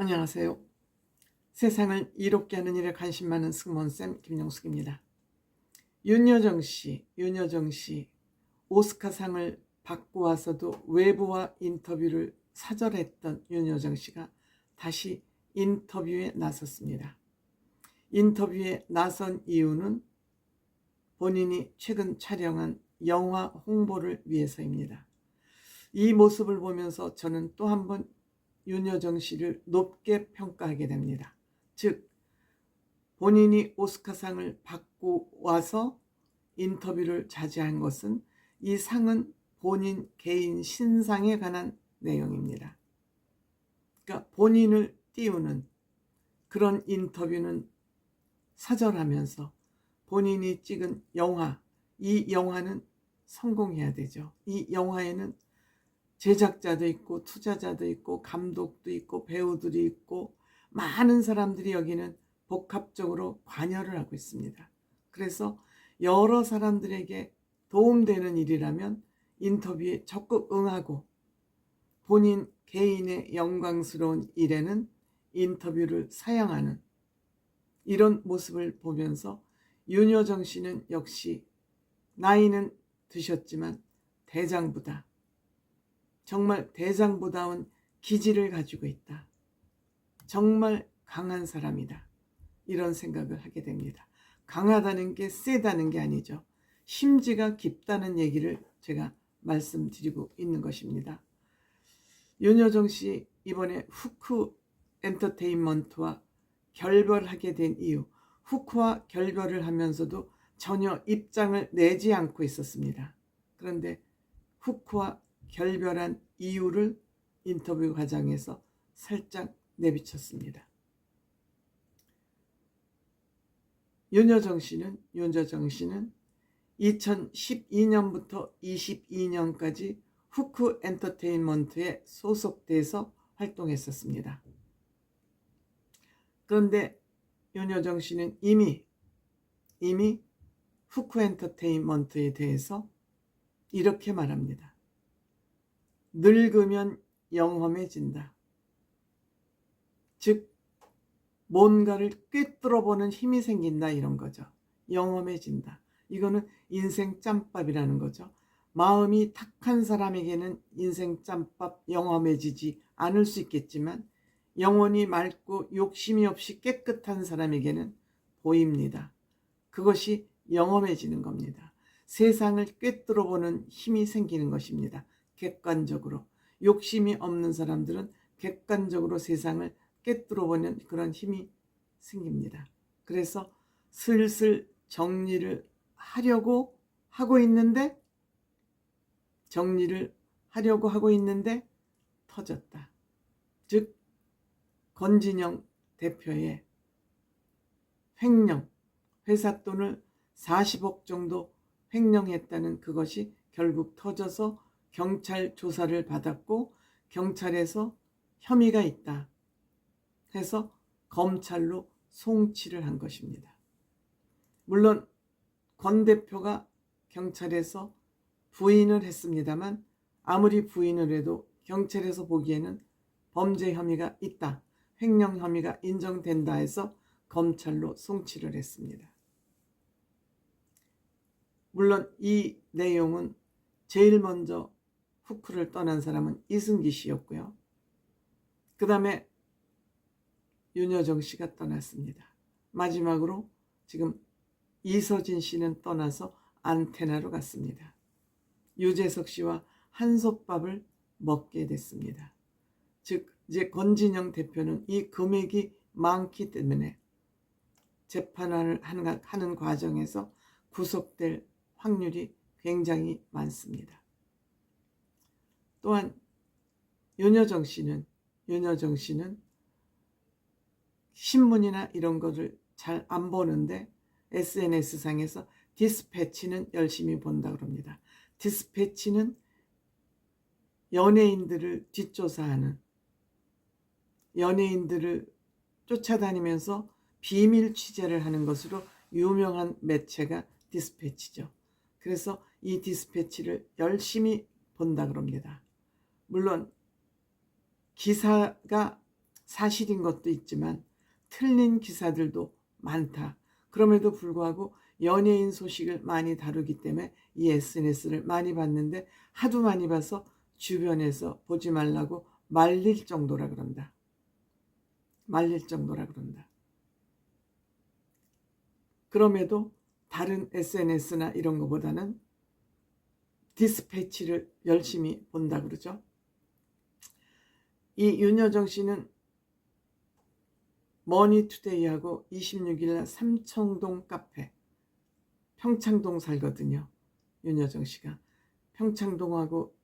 안녕하세요. 세상을 이롭게 하는 일에 관심 많은 승무원쌤 김용숙입니다. 윤여정 씨 오스카상을 받고 와서도 외부와 인터뷰를 사절했던 윤여정 씨가 다시 인터뷰에 나섰습니다. 인터뷰에 나선 이유는 본인이 최근 촬영한 영화 홍보를 위해서입니다. 이 모습을 보면서 저는 또 한 번 윤여정 씨를 높게 평가하게 됩니다. 즉, 본인이 오스카상을 받고 와서 인터뷰를 자제한 것은 이 상은 본인 개인 신상에 관한 내용입니다. 그러니까 본인을 띄우는 그런 인터뷰는 사절하면서 본인이 찍은 영화, 이 영화는 성공해야 되죠. 이 영화에는 제작자도 있고 투자자도 있고 감독도 있고 배우들이 있고 많은 사람들이 여기는 복합적으로 관여를 하고 있습니다. 그래서 여러 사람들에게 도움되는 일이라면 인터뷰에 적극 응하고 본인 개인의 영광스러운 일에는 인터뷰를 사양하는 이런 모습을 보면서 윤여정 씨는 역시 나이는 드셨지만 대장부다. 정말 대장부다운 기질을 가지고 있다. 정말 강한 사람이다. 이런 생각을 하게 됩니다. 강하다는 게 세다는 게 아니죠. 심지가 깊다는 얘기를 제가 말씀드리고 있는 것입니다. 윤여정 씨 이번에 후크 엔터테인먼트와 결별하게 된 이유, 후크와 결별을 하면서도 전혀 입장을 내지 않고 있었습니다. 그런데 후크와 결별한 이유를 인터뷰 과정에서 살짝 내비쳤습니다. 윤여정 씨는 2012년부터 22년까지 후크 엔터테인먼트에 소속돼서 활동했었습니다. 그런데 윤여정 씨는 이미 후크 엔터테인먼트에 대해서 이렇게 말합니다. 늙으면 영험해진다. 즉 뭔가를 꿰뚫어보는 힘이 생긴다 이런 거죠. 영험해진다. 이거는 인생 짬밥이라는 거죠. 마음이 탁한 사람에게는 인생 짬밥 영험해지지 않을 수 있겠지만 영혼이 맑고 욕심이 없이 깨끗한 사람에게는 보입니다. 그것이 영험해지는 겁니다. 세상을 꿰뚫어보는 힘이 생기는 것입니다. 객관적으로. 욕심이 없는 사람들은 객관적으로 세상을 꿰뚫어보는 그런 힘이 생깁니다. 그래서 슬슬 정리를 하려고 하고 있는데 터졌다. 즉 권진영 대표의 횡령, 회사 돈을 40억 정도 횡령했다는 그것이 결국 터져서 경찰 조사를 받았고 경찰에서 혐의가 있다 해서 검찰로 송치를 한 것입니다. 물론 권 대표가 경찰에서 부인을 했습니다만 아무리 부인을 해도 경찰에서 보기에는 범죄 혐의가 있다, 횡령 혐의가 인정된다 해서 검찰로 송치를 했습니다. 물론 이 내용은 제일 먼저 후크를 떠난 사람은 이승기 씨였고요. 그 다음에 윤여정 씨가 떠났습니다. 마지막으로 지금 이서진 씨는 떠나서 안테나로 갔습니다. 유재석 씨와 한솥밥을 먹게 됐습니다. 즉 이제 권진영 대표는 이 금액이 많기 때문에 재판을 하는 과정에서 구속될 확률이 굉장히 많습니다. 또한 윤여정 씨는 신문이나 이런 거를 잘 안 보는데 SNS상에서 디스패치는 열심히 본다 그럽니다. 디스패치는 연예인들을 뒷조사하는, 연예인들을 쫓아다니면서 비밀 취재를 하는 것으로 유명한 매체가 디스패치죠. 그래서 이 디스패치를 열심히 본다 그럽니다. 물론 기사가 사실인 것도 있지만 틀린 기사들도 많다. 그럼에도 불구하고 연예인 소식을 많이 다루기 때문에 이 SNS를 많이 봤는데 하도 많이 봐서 주변에서 보지 말라고 말릴 정도라 그런다. 말릴 정도라 그런다. 그럼에도 다른 SNS나 이런 것보다는 디스패치를 열심히 본다 그러죠. 이 윤여정 씨는 머니투데이하고 26일 날 삼청동 카페, 평창동 살거든요. 윤여정 씨가. 평창동하고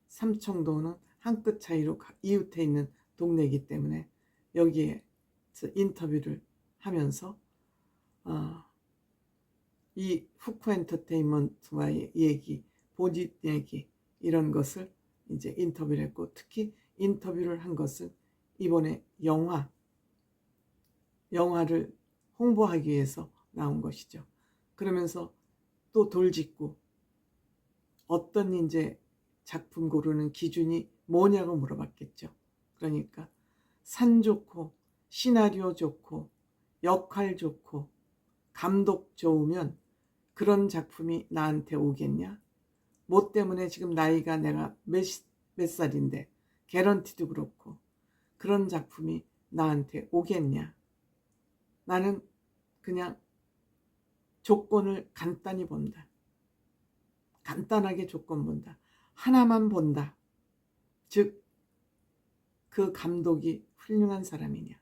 삼청동은 한 끗 차이로 이웃해 있는 동네이기 때문에 여기에서 인터뷰를 하면서 이 후크 엔터테인먼트와의 얘기, 본인 얘기 이런 것을 이제 인터뷰를 했고, 특히 인터뷰를 한 것은 이번에 영화를 홍보하기 위해서 나온 것이죠. 그러면서 또 돌직구 어떤 이제 작품 고르는 기준이 뭐냐고 물어봤겠죠. 그러니까 산 좋고 시나리오 좋고 역할 좋고 감독 좋으면 그런 작품이 나한테 오겠냐? 뭐 때문에 지금 나이가 내가 몇 살인데 개런티도 그렇고 그런 작품이 나한테 오겠냐? 나는 그냥 조건을 간단히 본다. 간단하게 조건 본다. 하나만 본다. 즉, 그 감독이 훌륭한 사람이냐.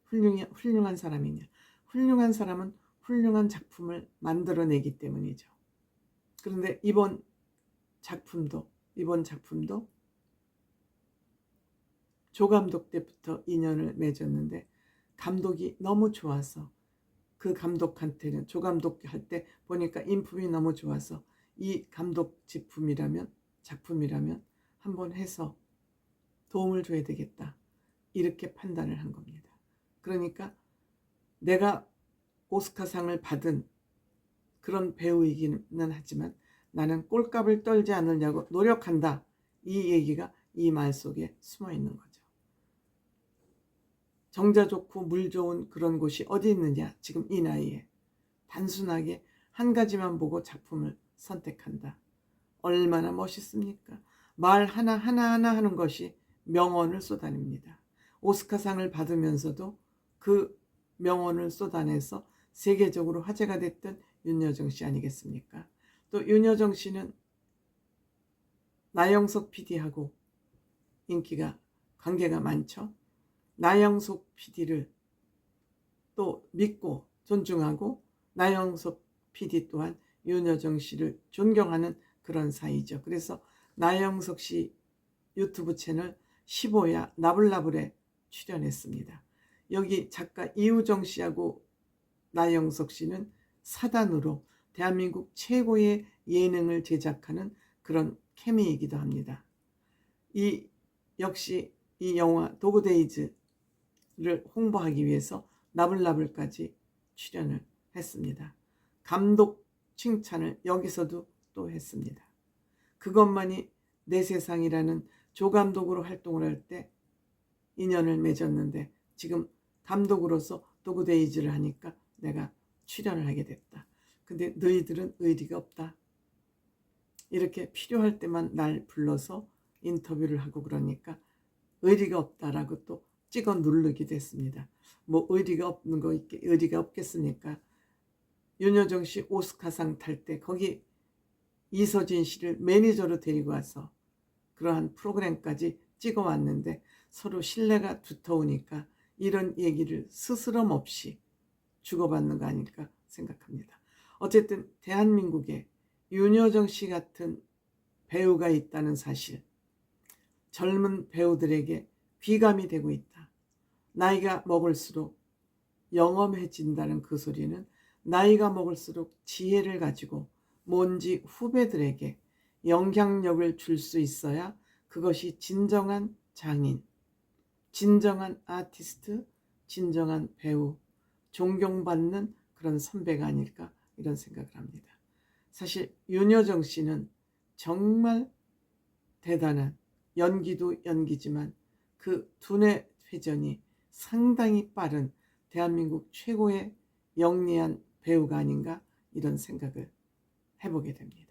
훌륭한 사람이냐. 훌륭한 사람은 훌륭한 작품을 만들어내기 때문이죠. 그런데 이번 작품도 조 감독 때부터 인연을 맺었는데 감독이 너무 좋아서 그 감독한테는 조 감독 할 때 보니까 인품이 너무 좋아서 이 감독 작품이라면 한번 해서 도움을 줘야 되겠다. 이렇게 판단을 한 겁니다. 그러니까 내가 오스카상을 받은 그런 배우이기는 하지만 나는 꼴값을 떨지 않으려고 노력한다. 이 얘기가 이 말 속에 숨어 있는 거죠. 정자 좋고 물 좋은 그런 곳이 어디 있느냐. 지금 이 나이에 단순하게 한 가지만 보고 작품을 선택한다. 얼마나 멋있습니까? 말 하나하나 하는 것이 명언을 쏟아냅니다. 오스카상을 받으면서도 그 명언을 쏟아내서 세계적으로 화제가 됐던 윤여정 씨 아니겠습니까? 또 윤여정 씨는 나영석 PD하고 관계가 많죠. 나영석 PD를 또 믿고 존중하고 나영석 PD 또한 윤여정 씨를 존경하는 그런 사이죠. 그래서 나영석 씨 유튜브 채널 15야 나불나불에 출연했습니다. 여기 작가 이우정 씨하고 나영석 씨는 사단으로 대한민국 최고의 예능을 제작하는 그런 케미이기도 합니다. 역시 이 영화 도그데이즈를 홍보하기 위해서 나불나불까지 출연을 했습니다. 감독 칭찬을 여기서도 또 했습니다. 그것만이 내 세상이라는 조감독으로 활동을 할 때 인연을 맺었는데 지금 감독으로서 도그데이즈를 하니까 내가 출연을 하게 됐다. 근데 너희들은 의리가 없다. 이렇게 필요할 때만 날 불러서 인터뷰를 하고 그러니까 의리가 없다라고 또 찍어 누르게 됐습니다. 뭐 의리가 없겠습니까? 윤여정 씨 오스카상 탈 때 거기 이서진 씨를 매니저로 데리고 와서 그러한 프로그램까지 찍어 왔는데 서로 신뢰가 두터우니까 이런 얘기를 스스럼 없이 주고받는 거 아닐까 생각합니다. 어쨌든 대한민국에 윤여정 씨 같은 배우가 있다는 사실, 젊은 배우들에게 귀감이 되고 있다. 나이가 먹을수록 영험해진다는 그 소리는 나이가 먹을수록 지혜를 가지고 먼지 후배들에게 영향력을 줄 수 있어야 그것이 진정한 장인, 진정한 아티스트, 진정한 배우, 존경받는 그런 선배가 아닐까 이런 생각을 합니다. 사실 윤여정 씨는 정말 대단한 연기도 연기지만 그 두뇌 회전이 상당히 빠른 대한민국 최고의 영리한 배우가 아닌가 이런 생각을 해보게 됩니다.